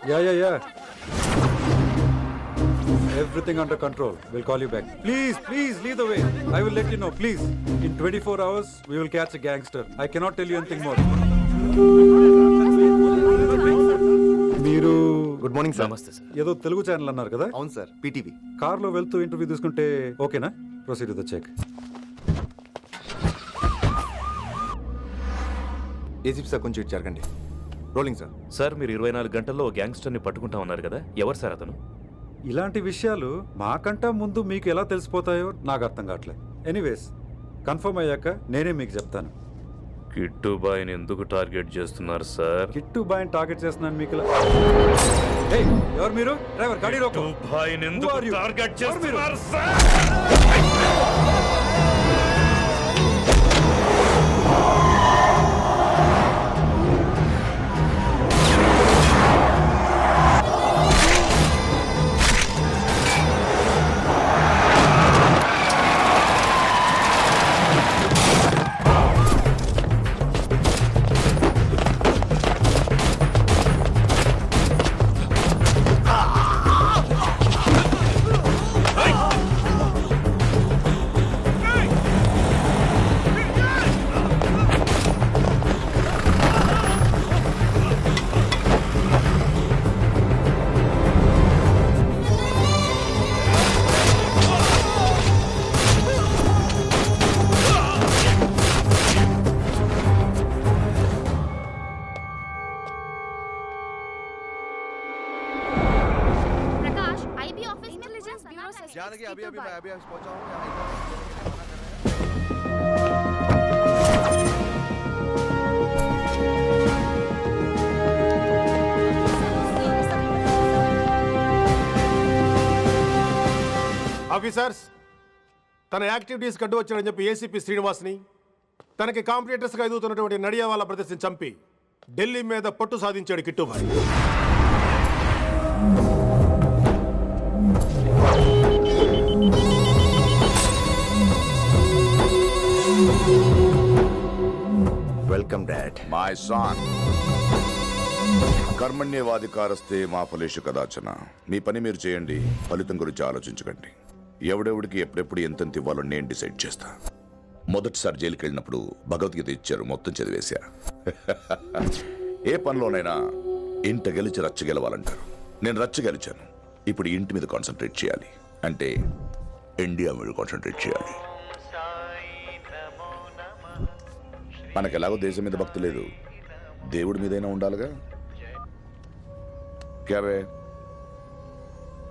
Yeah. Everything under control. We'll call you back. Please, lead the way. I will let you know, please. In 24 hours, we will catch a gangster. I cannot tell you anything more. మీరు good morning sir. నమస్తే sir. ఏదో Telugu channel అన్నారు కదా? అవును sir, PTV. కార్లో వెళ్తూ interview తీసుకుంటే ఓకేనా? Proceed with the check. ACP sir కొంచెం ఇటు జరగండి. Rolling sir. సార్ మీరు 24 గంటల్లో గ్యాంగ్స్టర్ని పట్టుకుంటా ఉన్నారు కదా, ఎవరు సార్ అతను? ఇలాంటి విషయాలు మాకంటా ముందు మీకు ఎలా తెలిసిపోతాయో నాకు అర్థం కావట్లేదు. ఎనీవేస్, కన్ఫర్మ్ అయ్యాక నేనే మీకు చెప్తాను. కిట్టు బాయ్ని ఎందుకు టార్గెట్ చేస్తున్నారు సార్? కిట్టు బాయ్ని టార్గెట్ చేస్తున్నాను మీకు. ఎవరు మీరు? డ్రైవర్ గాడి రోకో. కిట్టు బాయ్ని ఎందుకు టార్గెట్ చేస్తున్నారు సార్? अभी पहुंचा हूं। ఆఫీసర్స్, తన యాక్టివిటీస్ కడ్డు వచ్చాడని చెప్పి ఏసీపీ శ్రీనివాస్ని, తనకి కాంపిటీటర్స్గా ఎదుగుతున్నటువంటి నడియావాల ప్రదర్శన చంపి ఢిల్లీ మీద పట్టు సాధించాడు Kittubhai. Welcome dad. My son, కర్మణ్యేవాధికారస్తే మా ఫలేషు కదాచన. మీ పని మీరు చేయండి, ఫలితం గురించి ఆలోచించకండి. ఎవడెవడికి ఎప్పుడెప్పుడు ఎంతెంత ఇవ్వాలో నేను డిసైడ్ చేస్తా. మొదటిసారి జైలుకి వెళ్ళినప్పుడు భగవద్గీత ఇచ్చారు, మొత్తం చదివేశా. ఏ పనిలోనైనా ఇంట గెలిచి రచ్చ గెలవాలంటారు. నేను రచ్చ గెలిచాను. ఇప్పుడు ఇంటి మీద కాన్సన్ట్రేట్ చేయాలి, అంటే ఇండియా మీద కాన్సన్ట్రేట్ చేయాలి. మనకు ఎలాగో దేశం మీద భక్తి లేదు, దేవుడి మీదైనా ఉండాలిగా. క్యాబే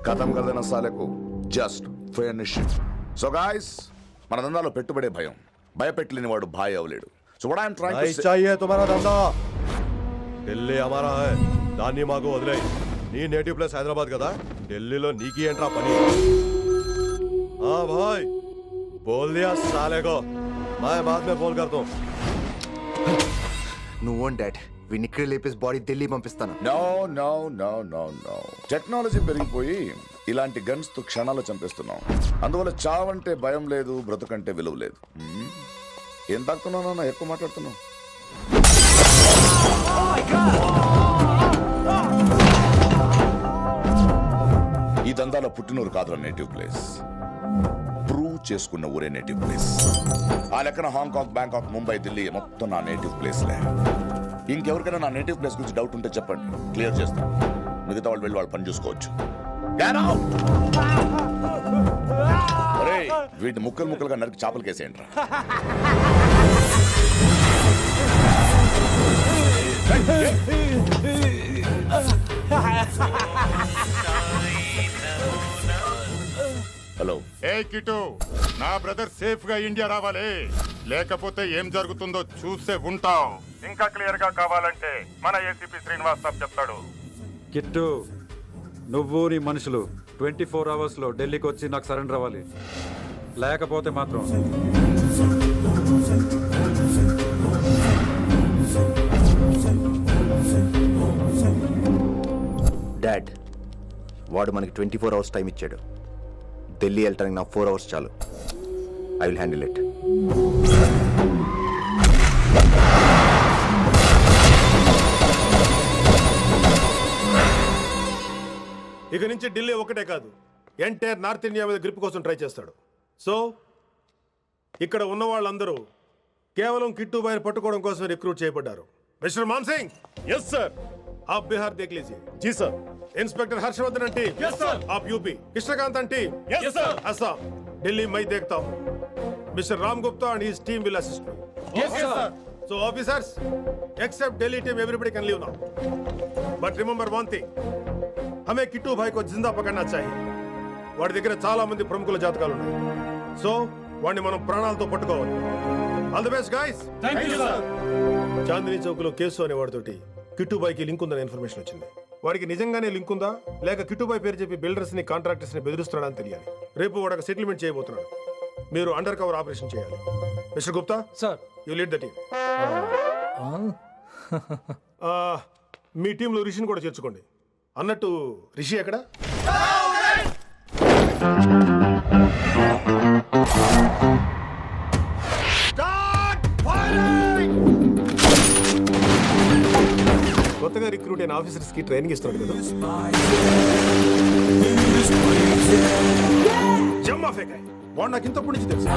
ఖతం కదన సాలకు జస్ట్ ఫినిష్. సో గాయ్స్, మన దందాలో పెట్టుబడే భయం. భయపెట్టలేని వాడు భాయ్ అవలేడు. So what I am trying to say, चाहिए तुम्हारा धंधा, ఢిల్లీ हमारा है. దాన్ని మాకు వదిలేయ్. నీ నేటివ్ ప్లేస్ హైదరాబాద్ కదా, ఢిల్లీలో నీకి ఏంట్రా పని? हाँ भाई, बोल दिया साले को, मैं बाद में फोन करता हूँ. నువ్వు డాడ్, వీడిని ఇక్కడ లేపేసి బాడీ ఢిల్లీ పంపిస్తాను. No no no no no. Technology పెరిగిపోయి ఇలాంటి గన్స్ తో క్షణాలు చంపేస్తున్నాం. అందువల్ల చావంటే భయం లేదు, బ్రతుకంటే విలువ లేదు. ఏం తాకుతున్నావు నాన్న, ఎక్కువ మాట్లాడుతున్నావు. ఈ దందాలో పుట్టినూరు కాదురా నేటివ్ ప్లేస్, ప్రూవ్ చేసుకున్న ఊరే నేటివ్ ప్లేస్. ఆ లెక్కన హాంకాంగ్, బ్యాంకాక్, ముంబై, ఢిల్లీ మొత్తం నా నేటివ్ ప్లేస్లే. ఇంకెవరికైనా నా నేటివ్ ప్లేస్ గురించి డౌట్ ఉంటే చెప్పండి, క్లియర్ చేస్తాను. మిగతా వాళ్ళు వెళ్ళి వాళ్ళు పని చూసుకోవచ్చు. వీటిని ముక్కలు ముక్కలుగా నరికి చేపలు కేసేయండి రా. హలో. ఏ కిటు, నా బ్రదర్ సేఫ్ గా ఇండియా రావాలి, లేకపోతే ఏం జరుగుతుందో చూసే ఉంటావు. ఇంకా క్లియర్ గా కావాలంటే మన ఏసీపీ శ్రీనివాస్ సాబ్ చెప్తాడు. కిట్టు, నువ్వు నీ మనుషులు 24 hours లో ఢిల్లీకి వచ్చి నాకు సరెండర్ అవ్వాలి. లేకపోతే మాత్రం డాడ్, వాడు మనకి 24 hours టైం ఇచ్చాడు. ఢిల్లీ వెళ్ళటానికి నాకు 4 hours చాలు. I will handle it. ఇక నుంచి ఢిల్లీ ఒకటే కాదు, ఎంటైర్ నార్త్ ఇండియా మీద గ్రిప్ కోసం ట్రై చేస్తాడు. సో ఇక్కడ ఉన్న వాళ్ళందరూ కేవలం కిట్టు బాయ్ని పట్టుకోవడం కోసం రిక్రూట్ చేయబడ్డారు. Mister Mansingh, yes sir. आप बिहार देख लीजिए. जी sir. Inspector Harshvardhan team, yes sir. आप UP. Krishnakant team, yes sir. Assam. Delhi मैं देखता हूँ. Mister Ram Gupta and his team will assist me. Yes sir. So officers, except Delhi team, everybody can leave now. But remember one thing, हमें किट्टू भाई को जिंदा पकड़ना चाहिए. వాడి దగ్గర చాలా మంది ప్రముఖుల జాతకాలు ఉన్నాయి. సో వాడిని మనం ప్రాణాలతో పట్టుకోవాలి. All the best guys. Thank you sir. Chandni Chowk లో కేసు అనే వాడితోటి కిట్టుబాయ్కి లింక్ ఉందనే ఇన్ఫర్మేషన్ వచ్చింది. వాడికి నిజంగానే లింక్ ఉందా లేక కిట్టుబాయ్ పేరు చెప్పి బిల్డర్స్ ని కాంట్రాక్టర్స్ ని బెదిరిస్తున్నాడని తెలియాలి. రేపు వాడు ఒక సెటిల్మెంట్ చేయబోతున్నాడు. మీరు అండర్ కవర్ ఆపరేషన్ చేయాలి. Mister Gupta sir. You lead the team. మీ టీంలో రిషిని కూడా చేర్చుకోండి. అన్నట్టు రిషి ఎక్కడ? కొత్తగా రిక్రూట్ అయిన ఆఫీసర్స్ కి ట్రైనింగ్ ఇస్తున్నాడు కదా. జమ్మా ఫేకాయ్. వాడు నాకు ఇంతప్పటి నుంచి తెలుసు.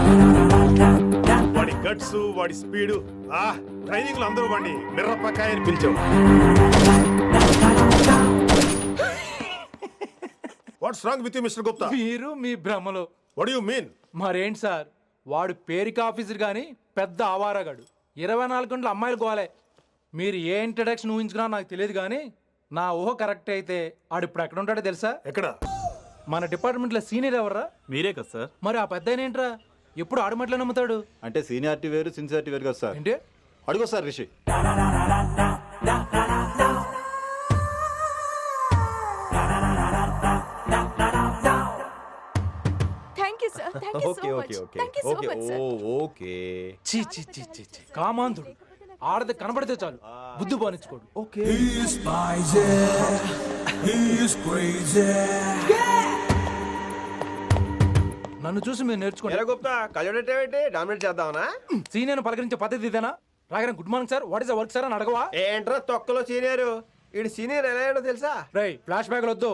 వాడి గట్స్, వాడి స్పీడు, ట్రైనింగ్ లో అందరూ వాడిని మిర్రపకాయ అని పిలిచావు. What's wrong with you mister Gupta? మీరు మీ భ్రమలో. What do you mean? మరేంటి సార్, వాడు పేరుకి ఆఫీసర్ గాని పెద్ద ఆవారగాడు. 24 గంటలు అమ్మాయిలు గోలే. మీరు ఏ ఇంట్రడక్షన్ ఊహించుకున్నా నాకు తెలియదు కానీ నా ఊహ కరెక్ట్ అయితే ఆడు ఇప్పుడు ఎక్కడ ఉంటాడో తెలుసా? ఎక్కడ? మన డిపార్ట్మెంట్లో సీనియర్ ఎవర్రా? మీరే కదా సార్. మరి ఆ పెద్ద ఏంట్రా ఎప్పుడు ఆడమట్లే నమ్ముతాడు? అంటే సీనియారిటీ వేరు సిన్సియారిటీ వేరు కదా సార్. ఏంటి? అడుగు sir Rishi. Thank you sir. Thank you so much. Thank you so much sir. Okay. చీ చీ చీ చీ చీ కామాంధుడు. ఆడది కనబడితే చాలు బుద్ధి బానించుకోడు. ఓకే. నన్ను చూసి మీరు నేర్చుకోండి. గుప్తా కళ్ళేంటి డామినేట్ చేద్దామనా? సీనియర్ పలకరించే పద్ధతి ఇదేనా? రాగానే good morning sir, what is work sir అని అడగవా? ఏంట్రా తొక్కలో సీనియర్? ఈడు సీనియర్ ఎలా ఏడో తెలుసా? రై ఫ్లాష్ బ్యాక్లు వద్దు,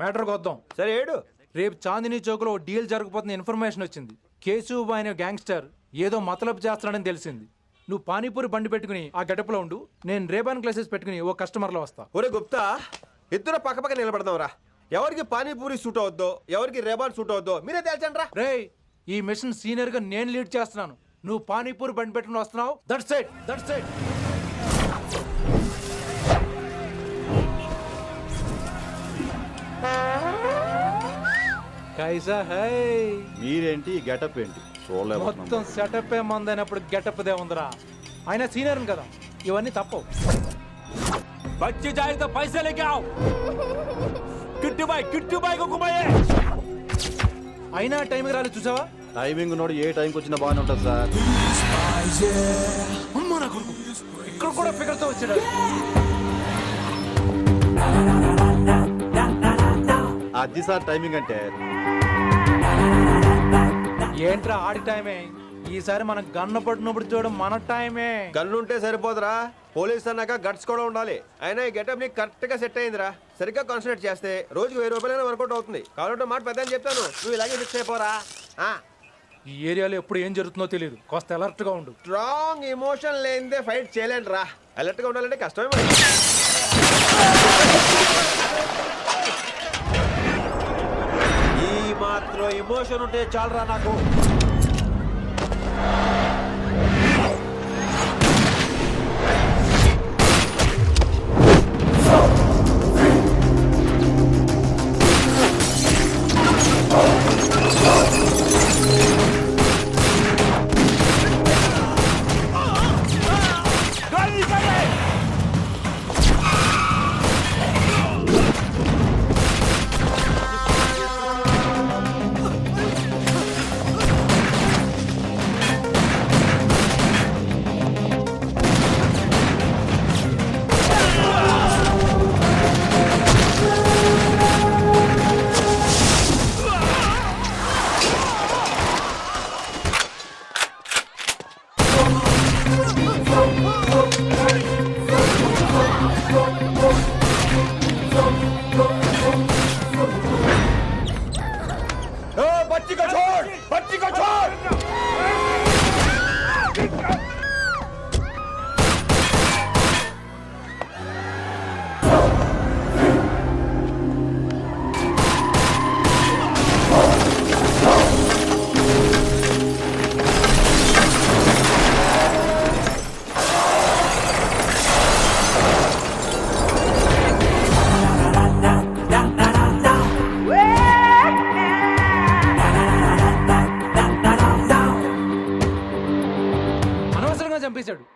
మ్యాటర్కి వద్దాం. సరే ఏడు. రేపు చాందినీ చౌక్ లో డీల్ జరగబోతున్న ఇన్ఫర్మేషన్ వచ్చింది. కేశవ్ అనే గ్యాంగ్స్టర్ ఏదో మతలబు చేస్తున్నాడని తెలిసింది. నువ్వు పానీపూరి బండి పెట్టుకుని ఆ గడపలో ఉండు, నేను రేబాన్ క్లాసెస్ పెట్టుకుని ఓ కస్టమర్ లో వస్తా. ఒరే గుప్తా, ఇద్దరు పక్క పక్క నిలబడదాం రా. ఎవరికి పానీపూరి సూట్ అవుద్దో ఎవరికి రేబాన్ సూట్ అవుద్దో మీరే తేల్చండి రా. రే, ఈ మిషన్ సీనియర్ గా నేను లీడ్ చేస్తున్నాను. నువ్వు పానీపూరి బండి పెట్టుకుని వస్తున్నావు. That side, that side. కైసా హై? మీరేంటి గెటప్ ఏంటి? మొత్తం సెటప్ ఏమందైనప్పుడు గెటప్ దే ఉందిరా. ఆయన సీనియర్ కదా, ఇవన్నీ తప్పవు. బచ్చి జాయితో పైసా లేకే ఆవ్. కిట్టు బాయ్ కుమాయే. అయినా టైంకి రాలేదు చూసావా? టైమింగ్ నోడు ఏ టైంకి వచ్చినా బాగానే ఉంటుంది సార్. అమ్మా నా కొడుకు ఇక్కడ కూడా ఫిగర్ తో వచ్చాడు. అది సార్ టైమింగ్ అంటే. ఏంట్రా ఆడి టైమే? ఈసారి మనం గన్ను పట్టినప్పుడు చూడడం మన టైమే. గన్ను ఉంటే సరిపోదురా, పోలీస్ అన్నాక గట్స్ కూడా ఉండాలి. అయినా ఈ గెటప్ నీకు కరెక్ట్ గా సెట్ అయిందిరా. సరిగ్గా కాన్సన్ట్రేట్ చేస్తే రోజుకి 1000 రూపాయలైనా వర్కౌట్ అవుతుంది. కాబట్టి మాట పెద్ద అని చెప్తాను, నువ్వు ఇలాగే ఫిక్స్ అయిపోరా. ఈ ఏరియాలో ఎప్పుడు ఏం జరుగుతుందో తెలియదు, కాస్త అలర్ట్ గా ఉండు. స్ట్రాంగ్ ఎమోషన్ లేనిదే ఫైట్ చేయలేండి రా. అలర్ట్ గా ఉండాలంటే కష్టమే మరి. ఈ మాత్రం ఎమోషన్ ఉంటే చాలరా నాకు. చెప్పేశాడు